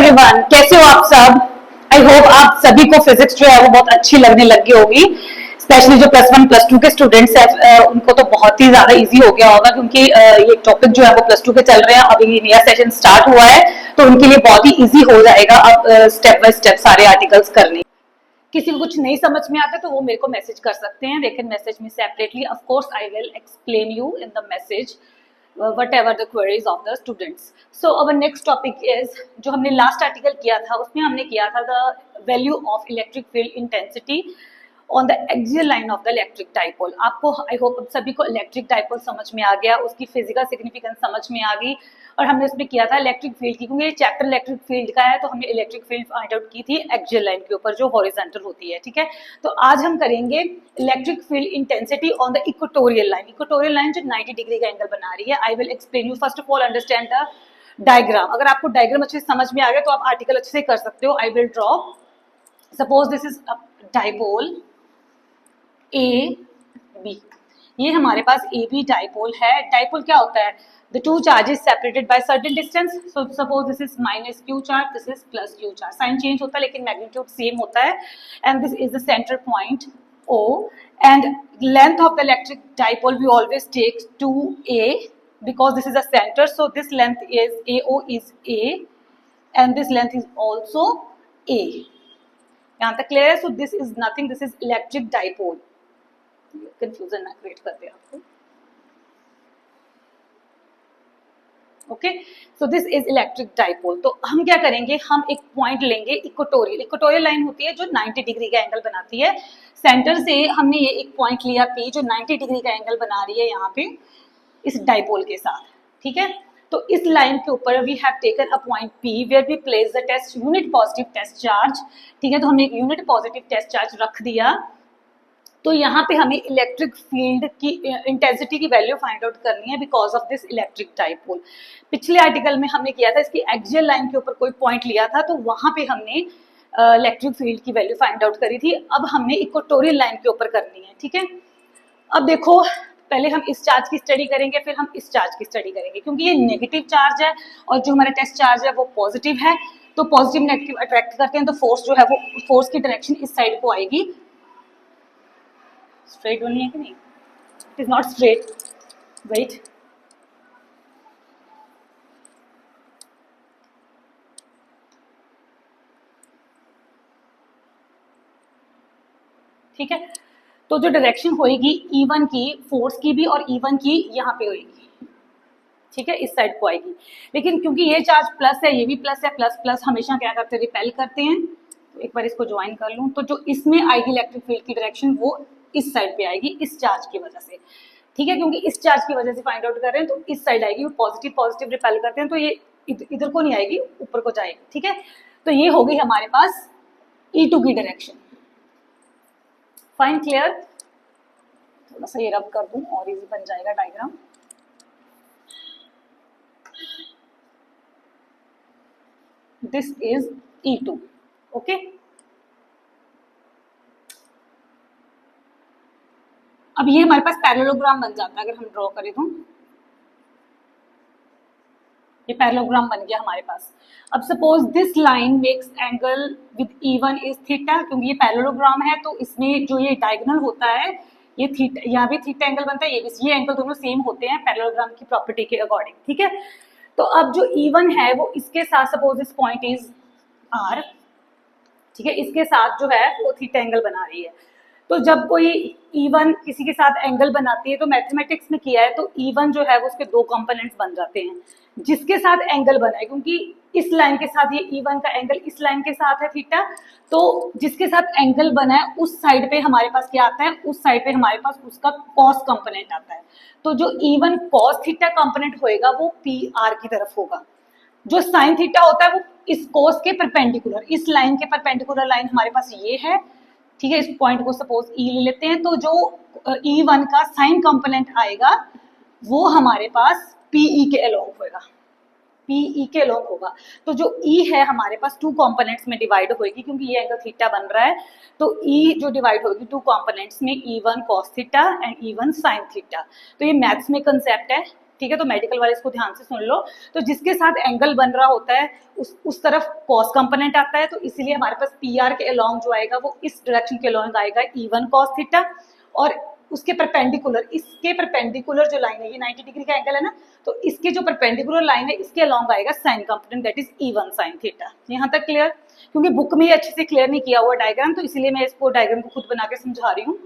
Everyone, कैसे हो आप सब। आई होप आप सभी को फिजिक्स जो है वो बहुत अच्छी लगने लग गई होगी। स्पेशली जो प्लस वन प्लस टू के स्टूडेंट्स हैं उनको तो बहुत ही ज्यादा इजी हो गया होगा, क्योंकि ये टॉपिक जो है वो प्लस टू के चल रहे हैं, अभी नया सेशन स्टार्ट हुआ है तो उनके लिए बहुत ही इजी हो जाएगा अब स्टेप बाय स्टेप सारे आर्टिकल्स करने। किसी को कुछ नहीं समझ में आता तो वो मेरे को मैसेज कर सकते हैं, they can message me separately. Of course I will explain you in the message whatever the queries of the students. So our next topic is, जो हमने लास्ट आर्टिकल किया था उसमें हमने किया था the value of electric field intensity on the axial line of the electric dipole. आपको I hope सभी को इलेक्ट्रिक डाइपोल समझ में आ गया, उसकी फिजिकल सिग्निफिकेंस समझ में आ गई। और हमने उसमें किया था इलेक्ट्रिक फील्ड की, क्योंकि ये चैप्टर इलेक्ट्रिक फील्ड का है तो हमने इलेक्ट्रिक फील्ड फाइंड आउट की थी एक्सियल लाइन के ऊपर जो हॉरिजॉन्टल होती है। ठीक है, तो आज हम करेंगे electric field intensity on the equatorial line. Equatorial line जो 90 डिग्री का एंगल बना रही है। I will explain you, first of all understand the diagram. अगर आपको डायग्राम अच्छे से समझ में आ गया तो आप आर्टिकल अच्छे से कर सकते हो। I will draw, suppose this is a dipole A B, ये हमारे पास ए बी डाइपोल है। डाइपोल क्या होता है? The two charges separated by certain distance. So suppose this is minus Q charge, this is plus Q charge. Sign change होता है लेकिन मैग्नीट्यूड सेम होता है। And this is the center point O, and length of the electric dipole we always take 2a because this is a center, so this length is AO is A and this length is also A. यहाँ तक clear है? So this is nothing, this is electric dipole. Confusion ना create कर दे आपको। Okay, so this is electric dipole. तो हम क्या करेंगे, हम एक पॉइंट लेंगे इक्वेटोरियल। इक्वेटोरियल लाइन होती है जो 90 डिग्री का एंगल बनाती है। सेंटर से हमने ये एक पॉइंट लिया P जो 90 डिग्री का एंगल बना रही है यहाँ पे इस डाइपोल के साथ। ठीक है, तो इस लाइन के ऊपर we have taken a point P where we place the test unit positive test charge. ठीक है, तो हमने एक यूनिट पॉजिटिव टेस्ट चार्ज रख दिया। तो यहाँ पे हमें इलेक्ट्रिक फील्ड की इंटेंसिटी की वैल्यू फाइंड आउट करनी है because of this electric dipole. पिछले आर्टिकल में हमने किया था इसकी एक्सियल लाइन के ऊपर कोई पॉइंट लिया था तो वहां पे हमने इलेक्ट्रिक फील्ड की वैल्यू फाइंड आउट करी थी। अब हमने इक्वेटोरियल लाइन के ऊपर करनी है। ठीक है, अब देखो पहले हम इस चार्ज की स्टडी करेंगे फिर हम इस चार्ज की स्टडी करेंगे, क्योंकि ये नेगेटिव चार्ज है और जो हमारा टेस्ट चार्ज है वो पॉजिटिव है। तो पॉजिटिव नेगेटिव अट्रैक्ट करते हैं तो फोर्स जो है वो फोर्स की डायरेक्शन इस साइड को आएगी। स्ट्रेट होनी है कि नहीं? It is not straight, wait. ठीक है, तो जो डायरेक्शन होएगी E1 की फोर्स की भी और E1 की यहाँ पे होएगी। ठीक है, इस साइड को आएगी। लेकिन क्योंकि ये चार्ज प्लस है ये भी प्लस है, प्लस प्लस हमेशा क्या करते हैं, रिपेल करते हैं। तो एक बार इसको ज्वाइन कर लूं तो जो इसमें आएगी इलेक्ट्रिक फील्ड की डायरेक्शन वो इस साइड पे आएगी इस चार्ज की वजह से। ठीक है, क्योंकि इस चार्ज की वजह से फाइंड आउट कर रहे हैं तो इस साइड आएगी। वो पॉजिटिव पॉजिटिव रिपेल करते हैं तो ये इधर को नहीं आएगी, ऊपर को जाएगी। ठीक है, तो ये हो गई हमारे पास E2 की डायरेक्शन। Fine, clear? थोड़ा सा ये रब कर दूं और इजी बन जाएगा diagram. This is E2। Okay, अब ये हमारे पास पैरेललोग्राम बन जाता है। अगर हम ड्रॉ करें तो ये पैरेललोग्राम बन गया हमारे पास। अब suppose this line makes angle with E1 is theta, क्योंकि ये पैरेललोग्राम है तो इसमें जो ये डायगोनल होता है ये थीटा, यहाँ भी थीटा एंगल बनता है, ये एंगल दोनों सेम होते हैं पैरेललोग्राम की प्रॉपर्टी के अकॉर्डिंग। ठीक है, तो अब जो E1 है वो इसके साथ, suppose this point is R। ठीक है, इसके साथ जो है वो थीटा एंगल बना रही है। तो जब कोई E1 किसी के साथ एंगल बनाती है तो मैथमेटिक्स में किया है तो E1 जो है वो उसके दो कंपोनेंट्स बन जाते हैं जिसके साथ एंगल बना है। क्योंकि इस लाइन के साथ ये E1 का एंगल इस लाइन के साथ है थीटा, तो जिसके साथ एंगल बना है उस साइड पे हमारे पास क्या आता है, उस साइड पे हमारे पास उसका कॉस कंपोनेंट आता है। तो जो E1 कॉस थीटा कंपोनेंट होएगा वो PR की तरफ होगा। जो साइन थीटा होता है वो इस कोस के परपेंडिकुलर, इस लाइन के परपेंडिकुलर लाइन हमारे पास ये है। ठीक है, इस पॉइंट को सपोज E ले लेते हैं तो जो E1 का साइन कंपोनेंट आएगा वो हमारे पास PE के अलोंग होगा, PE के अलोंग होगा। तो जो E है हमारे पास टू कंपोनेंट्स में डिवाइड होगी, क्योंकि ये एंगल थीटा बन रहा है तो E जो डिवाइड होगी टू कंपोनेंट्स में, E1 cos theta and E1 sin theta. तो ये मैथ्स में कंसेप्ट है, ठीक है, तो मेडिकल वाले इसको ध्यान से सुन लो। तो जिसके साथ एंगल बन रहा होता है उस तरफ कॉस कंपोनेंट आता है, तो इसीलिए हमारे पास पी आर के अलोंग जो आएगा वो इस डायरेक्शन के अलोंग आएगा E1 cos थीटा, और उसके परपेंडिकुलर, इसके परपेंडिकुलर जो लाइन है, ये 90 डिग्री का एंगल है ना, तो इसके जो परपेंडिकुलर लाइन है इसके अलोंग आएगा sign component, that is E1 sin theta. यहाँ तक क्लियर? क्योंकि बुक में ये अच्छे से क्लियर नहीं किया हुआ डायग्राम, तो इसीलिए मैं इसको डायग्राम को खुद बना के समझा रही हूँ।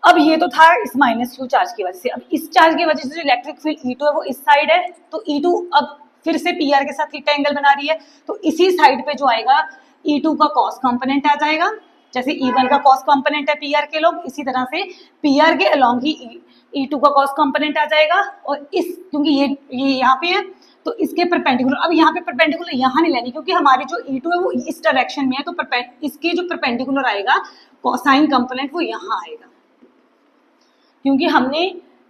अब ये तो था इस माइनस क्यू चार्ज की वजह से। अब इस चार्ज की वजह से जो इलेक्ट्रिक फील्ड E2 है वो इस साइड है, तो E2 अब फिर से पी आर के साथ थीटा एंगल बना रही है, तो इसी साइड पे जो आएगा E2 का कॉस कंपोनेंट आ जाएगा। जैसे E1 का कॉस कंपोनेंट है पी आर के अलोंग, इसी तरह से पी आर के अलोंग ही E2 का कॉस कंपोनेंट आ जाएगा। और इस क्योंकि ये यहाँ पे है तो इसके परपेंडिकुलर, अब यहाँ पे परपेंडिकुलर यहाँ नहीं लेनी क्योंकि हमारी जो E2 है वो इस डायरेक्शन में है, तो इसके जो परपेंडिकुलर आएगा कोसाइन कंपोनेंट वो यहाँ आएगा, क्योंकि हमने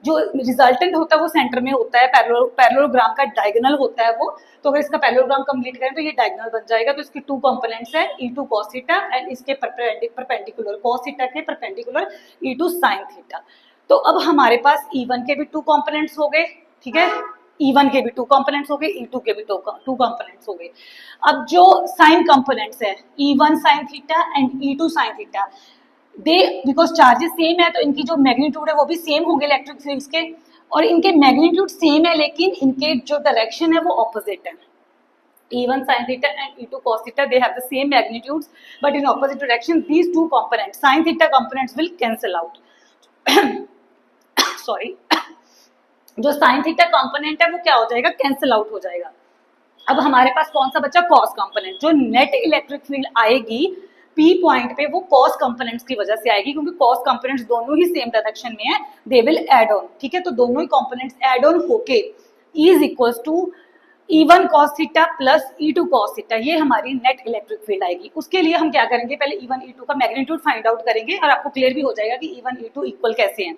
जो रिजल्टेंट होता है वो सेंटर में होता है, पैरेललोग्राम का डायगोनल होता है वो। तो अगर इसका पैरेललोग्राम कंप्लीट करें तो ये डायगोनल बन जाएगा। तो इसके टू कंपोनेंट्स है E2 cos थीटा एंड इसके परपेंडिकुलर cos थीटा के परपेंडिकुलर E2 sin थीटा। तो अब हमारे पास E1 के भी टू कंपोनेंट्स हो गए, ठीक है, E1 के भी टू कंपोनेंट्स हो गए, E2 के भी टू कंपोनेंट्स हो गए। अब जो साइन कंपोनेंट्स है E1 sin theta and E2 sin theta, they because charges same है तो इनकी जो मैग्नीट्यूड है वो भी सेम होंगे इलेक्ट्रिक फील्ड्स के, और इनके मैग्नीट्यूड सेम है लेकिन इनके जो डायरेक्शन है वो ऑपोजिट है। E1 sin theta and E2 cos theta, they have the same magnitudes but in opposite direction. These two components, sin theta components, will cancel out. Sorry. जो sin theta component है वो क्या हो जाएगा, cancel out हो जाएगा। अब हमारे पास कौन सा बचा, cos component। जो नेट इलेक्ट्रिक फील्ड आएगी P पॉइंट पे वो cos कंपोनेंट्स की वजह से आएगी, क्योंकि cos कंपोनेंट्स दोनों ही सेम डायरेक्शन में है, दे विल एड ऑन, ठीक है। तो दोनों ही कंपोनेंट्स एड ऑन होके is equals to E1 cos theta plus E2 cos theta, ये हमारी नेट इलेक्ट्रिक फील्ड आएगी। उसके लिए हम क्या करेंगे, पहले E1 E2 का मैग्नीट्यूड फाइंड आउट करेंगे और आपको क्लियर भी हो जाएगा कि E1 E2 इक्वल कैसे हैं।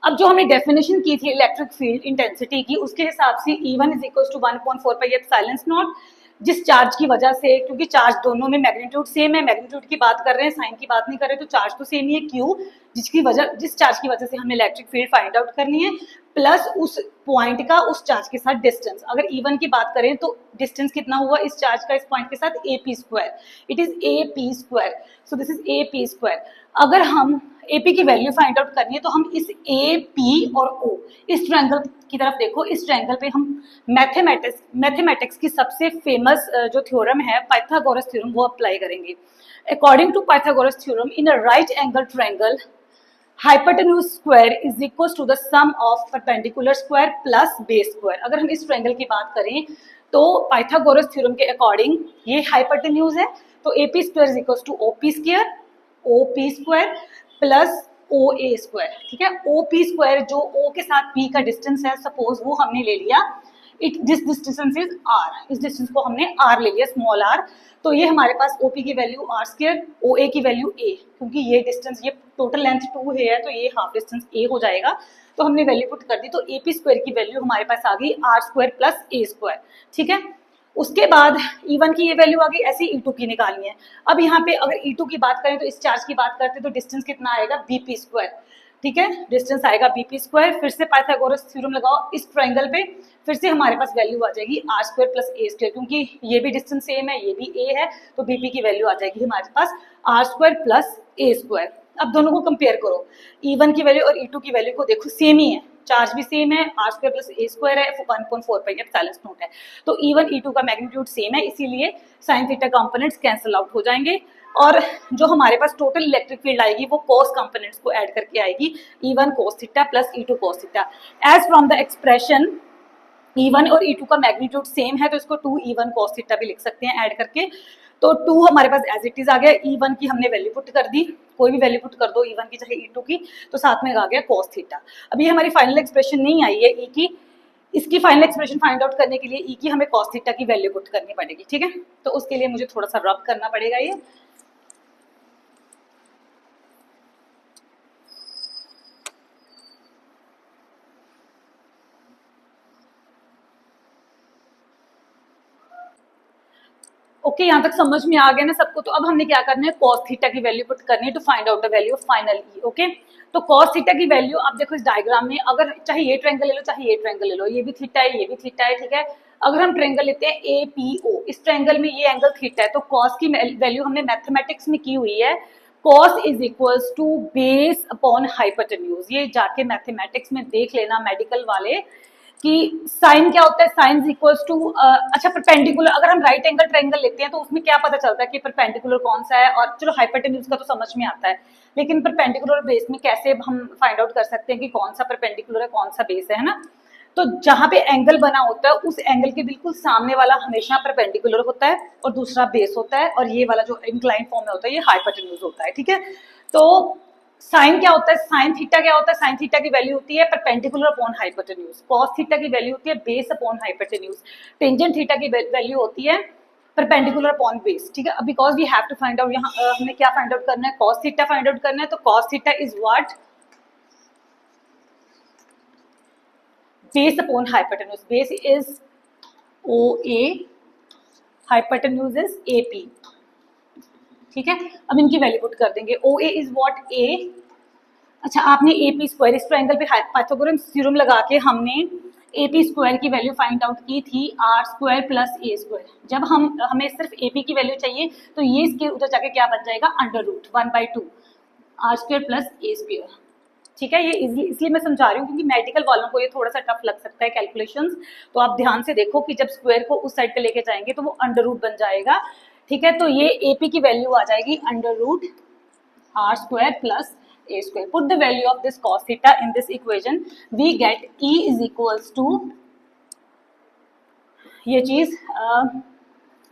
अब जो हमने डेफिनेशन की थी इलेक्ट्रिक फील्ड इंटेंसिटी की, उसके हिसाब से E1 is equal to 1.4 pi epsilon naught, जिस चार्ज की वजह से, क्योंकि चार्ज दोनों में मैग्नीट्यूड सेम है, मैग्नीट्यूड की बात कर रहे हैं, साइन की बात नहीं कर रहे, तो चार्ज तो सेम ही है, क्यू, जिस चार्ज की वजह से हमें इलेक्ट्रिक फील्ड फाइंड आउट करनी है, प्लस उस पॉइंट का उस चार्ज के साथ डिस्टेंस। अगर E1 की बात करें तो डिस्टेंस कितना हुआ इस चार्ज का इस पॉइंट के साथ, AP square, it is AP square, so this is AP square. अगर हम AP की वैल्यू फाइंड आउट करनी है तो हम इस AP और O, इस ट्रायंगल की तरफ देखो, इस ट्रायंगल पे हम मैथमेटिक्स की सबसे फेमस जो थ्योरम है पाइथागोरस थ्योरम वो अप्लाई करेंगे। According to Pythagoras theorem, in a right angle triangle hypotenuse square is equal to the sum of perpendicular square plus base square. अगर हम इस ट्रायंगल की बात करें तो पाइथागोरस थ्योरम के अकॉर्डिंग ये हाइपोटेन्यूज है, तो AP square is equal to OP square plus OA square, ठीक है। OP स्क्वायर जो O के साथ P का डिस्टेंस है, सपोज वो हमने ले लिया, दिस डिस्टेंस इज R, इस डिस्टेंस को हमने R ले लिया, स्मॉल r, तो ये हमारे पास OP की वैल्यू R स्क्वायर, OA की वैल्यू A, क्योंकि ये डिस्टेंस, ये टोटल लेंथ 2 है तो ये हाफ डिस्टेंस A हो जाएगा, तो हमने वैल्यू पुट कर दी, तो AP स्क्वायर की वैल्यू हमारे पास आ गई R square plus A square, ठीक है। उसके बाद E1 की ये वैल्यू आ गई, ऐसे E2 की निकालनी है। अब यहाँ पे अगर E2 की बात करें तो इस चार्ज की बात करते तो डिस्टेंस कितना आएगा, BP स्क्वायर, ठीक है, डिस्टेंस आएगा BP स्क्वायर। फिर से पाइथागोरस थ्योरम लगाओ इस ट्रायंगल पे, फिर से हमारे पास वैल्यू आ जाएगी R square plus A square, क्योंकि ये भी डिस्टेंस सेम है, ये भी A है, तो BP की वैल्यू आ जाएगी हमारे पास R square plus A square. अब दोनों को कंपेयर करो, E1 की वैल्यू और E2 की वैल्यू को देखो, सेम ही है, चार्ज भी सेम है, R square plus A square है, 1.4 पाई एप्सिलॉन नॉट है, तो E1 E2 का मैग्नीट्यूड सेम है, इसीलिए sine theta components cancel out हो जाएंगे, और जो हमारे पास टोटल इलेक्ट्रिक फील्ड आएगी वो cos कंपोनेंट्स को ऐड करके आएगी, E1 cos theta plus E2 cos theta. As from the expression E1 और E2 का मैग्नीट्यूड सेम है, तो इसको 2E1 cos थीटा भी लिख सकते हैं ऐड करके, तो 2 हमारे पास एज इट इज आ गया। E1 की हमने वैल्यू पुट कर दी, कोई भी वैल्यू पुट कर दो E1 की चाहे E2 की, तो साथ में आ गया cos थीटा। अभी हमारी फाइनल एक्सप्रेशन नहीं आई है E की, इसकी फाइनल एक्सप्रेशन फाइंड आउट करने के लिए E की हमें cos थीटा की वैल्यू पुट करनी पड़ेगी, ठीक है। तो उसके लिए मुझे थोड़ा सा रब करना पड़ेगा ये, ओके, यहाँ तक समझ में आ गया ना सबको। तो अब हमने क्या करना है, कॉस थीटा की वैल्यू पुट करनी है to find out the value of final E. Okay, तो कॉस थीटा की वैल्यू आप देखो इस डायग्राम में, अगर चाहे ये ट्रायंगल ले लो चाहे ये ट्रायंगल ले लो, ये भी थीटा है ये भी थीटा है, ठीक है। अगर हम ट्रायंगल लेते हैं APO, इस ट्रायंगल में ये एंगल थीटा है, तो कॉस की वैल्यू हमने मैथमेटिक्स में की हुई है, cos is equals to base upon hypotenuse. ये जाके मैथमेटिक्स में देख लेना मेडिकल वाले कि साइन क्या होता है, साइन इक्वल्स टू, अच्छा परपेंडिकुलर, अगर हम राइट एंगल ट्रायंगल लेते हैं तो उसमें क्या पता चलता है कि परपेंडिकुलर कौन सा है, और चलो हाइपोटेन्यूज का तो समझ में आता है, लेकिन परपेंडिकुलर बेस में कैसे हम फाइंड आउट कर सकते हैं कि कौन सा परपेंडिकुलर है कौन सा बेस है ना। तो जहां पे एंगल बना होता है उस एंगल के बिल्कुल सामने वाला हमेशा परपेंडिकुलर होता है और दूसरा बेस होता है, और ये वाला जो इंक्लाइन फॉर्म में होता है ये हाइपोटेन्यूज होता है, ठीक है। तो साइन क्या होता है, साइन थीटा क्या होता है, साइन थीटा की वैल्यू होती है perpendicular upon hypotenuse, cos theta की वैल्यू होती है base upon hypotenuse, tangent theta की वैल्यू होती है परपेंडिकुलर अपॉन बेस, ठीक है। Because we have to find out, यहाँ हमने क्या फाइंड आउट करना है, कॉस थीटा फाइंड आउट करना है, तो cos theta is what, base upon hypotenuse, base is OA, hypotenuse is AP, ठीक है। अब इनकी वैल्यू पुट कर देंगे, OA इज व्हाट, A, अच्छा आपने AP स्क्वायर, इस ट्रायंगल पे पाइथागोरस थ्योरम लगा के हमने AP स्क्वायर की वैल्यू फाइंड आउट की थी R square plus A square. जब हमें सिर्फ AP की वैल्यू चाहिए तो ये इसके उधर जाके क्या बन जाएगा, under root 1/2 R square plus A square, ठीक है। ये इसलिए मैं समझा रही हूँ क्योंकि मेडिकल वालों को ये थोड़ा सा टफ लग सकता है कैलकुलेशंस, तो आप ध्यान से देखो कि जब स्क्वायर को उस साइड पे लेके जाएंगे तो वो अंडर रूट बन जाएगा, ठीक है। तो ये AP की वैल्यू आ जाएगी under root R square plus A square. Put the value of this cos theta in this equation. We get E is equals to ये चीज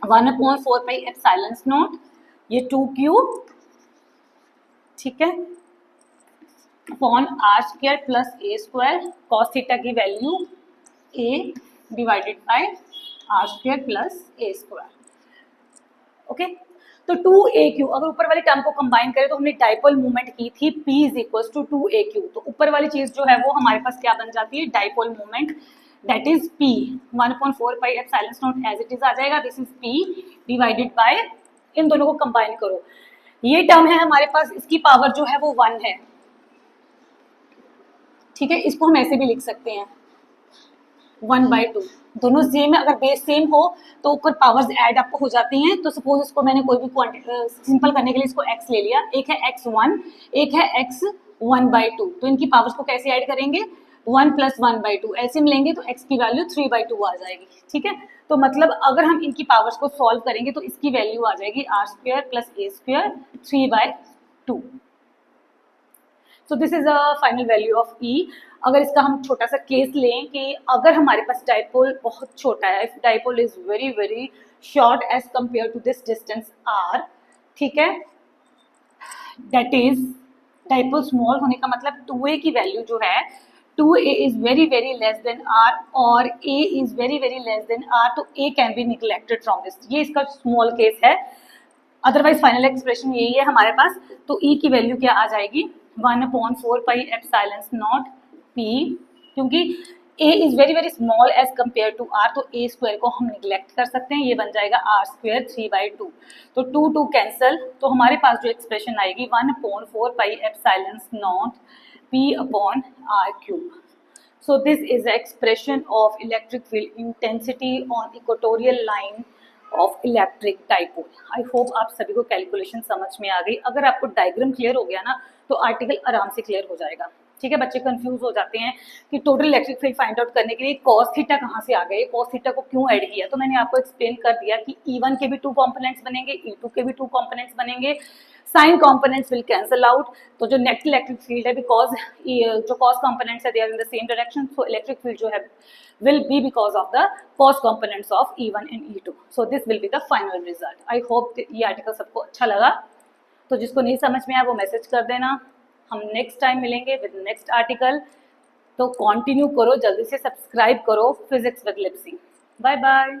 1/4 पाई एप्सिलॉन नॉट, ये 2Q, ठीक है, upon R square plus A square, cos theta की value A divided by R square plus A square, okay. तो 2AQ, अगर ऊपर वाली टर्म को कंबाइन करें तो हमने डाइपोल मूवमेंट की थी P is equal to 2AQ, तो ऊपर वाली चीज जो है वो हमारे पास क्या बन जाती है, dipole movement, that is P 1/4 pi epsilon naught as it is आ जाएगा, this is P divided by, इन दोनों को कंबाइन करो, ये टर्म है हमारे पास, इसकी पावर जो है वो 1 है, ठीक है। इसको हम ऐसे भी लिख सकते हैं 1/2, दोनों सेम है, अगर बेस सेम हो तो ऊपर पावर्स ऐड अप हो जाती हैं। तो सपोज इसको मैंने कोई भी सिंपल करने के लिए इसको x ले लिया, एक है x1 एक है x 1/2, तो इनकी पावर्स को कैसे ऐड करेंगे, 1 + 1/2 ऐसे मिलेंगे, तो x की वैल्यू 3/2 आ जाएगी, ठीक है। तो मतलब अगर हम इनकी पावर्स को सॉल्व करेंगे तो इसकी वैल्यू आ जाएगी R square plus A square 3/2। So this is a final value of E। अगर इसका हम छोटा सा केस लें कि अगर हमारे पास डाइपोल बहुत छोटा है, if dipole is very very short as compare to this distance R, ठीक है, दैट इज डाइपोल स्मॉल होने का मतलब 2A की वैल्यू जो है 2A is very very less than R और A is very very less than R, तो A can be neglected from this, ये इसका स्मॉल केस है। अदरवाइज फाइनल एक्सप्रेशन यही है हमारे पास, तो E की वैल्यू क्या आ जाएगी, 1/4 पाई एप्सिलॉन नॉट P, क्योंकि A is very very small as compare to R, तो A स्क्वायर को हम निग्लेक्ट कर सकते हैं, ये बन जाएगा R स्क्वायर 3/2, तो 2 कैंसल, तो हमारे पास जो एक्सप्रेशन आएगी 1/4 pi epsilon naught P upon R cube. So this is the expression of electric field intensity on equatorial line of electric dipole. I hope आप सभी को कैलकुलेशन समझ में आ गई। अगर आपको डायग्राम क्लियर हो गया ना तो आर्टिकल आराम से क्लियर हो जाएगा, ठीक है। बच्चे कंफ्यूज हो जाते हैं कि total electric field find out करने के लिए कॉस थीटा कहाँ से आ गए, कॉस थीटा को क्यों ऐड किया, तो मैंने आपको एक्सप्लेन कर दिया कि E1 के भी 2 कंपोनेंट्स बनेंगे, E2 के भी 2 कंपोनेंट्स बनेंगे, sign components will cancel out, तो जो नेट इलेक्ट्रिक फील्ड है बिकॉज जो कॉस कंपोनेंट्स है they are in the same direction, so electric field जो है will be because of the cos components of E1 and E2. So this will be the final result. I hope ये article सबको अच्छा लगा, तो जिसको नहीं समझ में आया वो मैसेज कर देना। हम नेक्स्ट टाइम मिलेंगे विद नेक्स्ट आर्टिकल, तो कंटिन्यू करो, जल्दी से सब्सक्राइब करो physics with Lipsi. Bye bye.